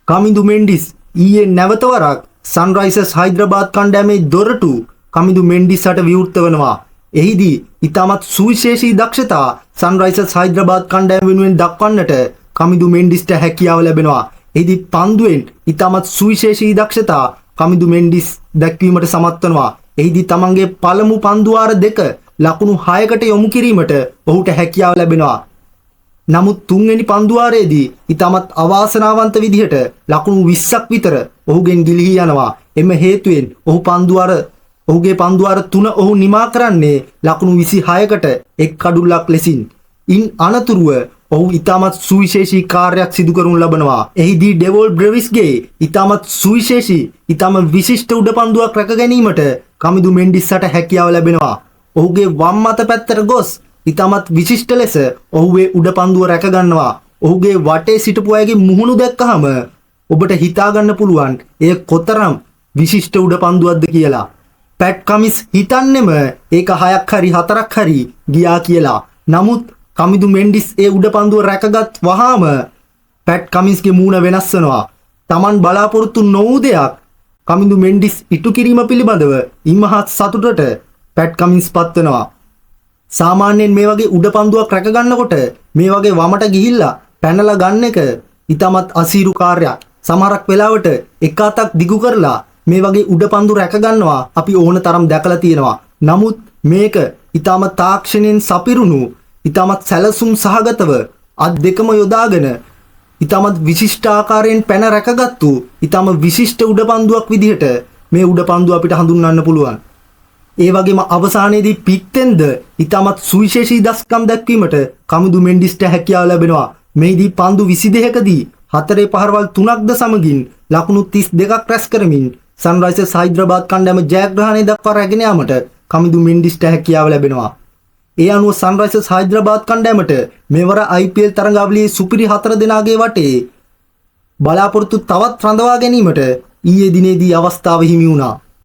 කමිඳු මෙන්ඩිස් ඊයේ නැවත වරක් සන්රයිසර්ස් හයිදරාබාද් කණ්ඩායමේ දොරටු කමිඳු මෙන්ඩිස්ට විවෘත වෙනවා. එහිදී ඉතාමත් සුවිශේෂී දක්ෂතා සන්රයිසර්ස් හයිදරාබාද් කණ්ඩායම වෙනුවෙන් දක්වන්නට කමිඳු මෙන්ඩිස්ට හැකියාව ලැබෙනවා. එහිදී පන්දුවෙන් ඉතාමත් සුවිශේෂී දක්ෂතා කමිඳු මෙන්ඩිස් දැක්වීමට සමත් වෙනවා. එහිදී තමන්ගේ පළමු පන්දුවාර දෙක ලකුණු 6කට යොමු කිරීමට ඔහුට හැකියාව ලැබෙනවා. නමුත් තුන්වෙනි පන්දුවාරයේදී ඉතාමත් අවාසනාවන්ත විදිහට ලකුණු 20ක් විතර ඔහුගෙන් ගිලිහී යනවා. එම හේතුවෙන් ඔහුගේ පන්දුවාර 3 ඔහු නිමා කරන්නේ ලකුණු 26කට එක් කඩුල්ලක් ලෙසින්. ඉන් අනතුරුව ඔහු ඉතාමත් සුවිශේෂී කාර්යයක් සිදු කරනු ලබනවා. එහිදී ඩෙවොල් බ්‍රෙවිස්ගේ ඉතාමත් සුවිශේෂී ඉතාම විශිෂ්ට උඩ පන්දුවක් රැක ගැනීමට කමිඳු මෙන්ඩිස්ට හැකියාව ලැබෙනවා. ඔහුගේ වම් අත පැත්තට ගොස් ඉතාමත් විශිෂ්ට ලෙස ඔහුගේ උඩ පන්දුව රැක ගන්නවා. ඔහුගේ වටේ සිටපු අයගේ මුහුණු දැක්කහම ඔබට හිතා ගන්න පුළුවන් එය කොතරම් විශිෂ්ට උඩ පන්දුවක්ද කියලා. පැට් කමින්ස් හිතන්නෙම ඒක 6ක් හරි 4ක් හරි ගියා කියලා. නමුත් කමිඳු මෙන්ඩිස් ඒ උඩ පන්දුව රැකගත් වහාම පැට් කමින්ස්ගේ මූණ වෙනස් වෙනවා. Taman බලාපොරොත්තු නොවූ දෙයක් කමිඳු මෙන්ඩිස් ඉටු කිරීම පිළිබඳව ඉමහත් සතුටට පැට් කමින්ස් පත් වෙනවා. සාමාන්‍යයෙන් මේ වගේ උඩ පන්දුවක් රැක ගන්නකොට මේ වගේ වමට ගිහිල්ලා පැනලා ගන්න එක ඉතාමත් අසීරු කාර්යයක්. සමහරක් වෙලාවට එක අතක් දිගු කරලා මේ වගේ උඩ පන්දු රැක ගන්නවා අපි ඕන තරම් දැකලා තියෙනවා. නමුත් මේක ඉතාමත් තාක්ෂණයෙන් සපිරුණු ඉතාමත් සැලසුම් සහගතව අත් දෙකම යොදාගෙන ඉතාමත් විශිෂ්ට ආකාරයෙන් පැන රැකගත්තු ඉතාම විශිෂ්ට උඩ පන්දුවක් විදිහට මේ උඩ පන්දුව අපිට හඳුන්වන්න පුළුවන්. ඒ වගේම අවසානයේදී පිත්තෙන්ද ඉතාමත් සුවිශේෂී දස්කම් දැක්වීමට කමිඳු මෙන්ඩිස්ට හැකියාව ලැබෙනවා. මෙහිදී පන්දු 22කදී 4 පහරවල් 3ක්ද සමගින් ලකුණු 32ක් රැස් කරමින් සන්රයිසර්ස් හයිදරාබාද් කණ්ඩායම ජයග්‍රහණය දක්වා රැගෙන යාමට කමිඳු මෙන්ඩිස්ට හැකියාව ලැබෙනවා. ඒ අනුව සන්රයිසර්ස් හයිදරාබාද් කණ්ඩායමට මෙවර IPL තරඟාවලියේ සුපිරි 4 දෙනාගේ වටේ බලාපොරොත්තු තවත් රඳවා ගැනීමට ඊයේ දිනේදී අවස්ථාව හිමි වුණා.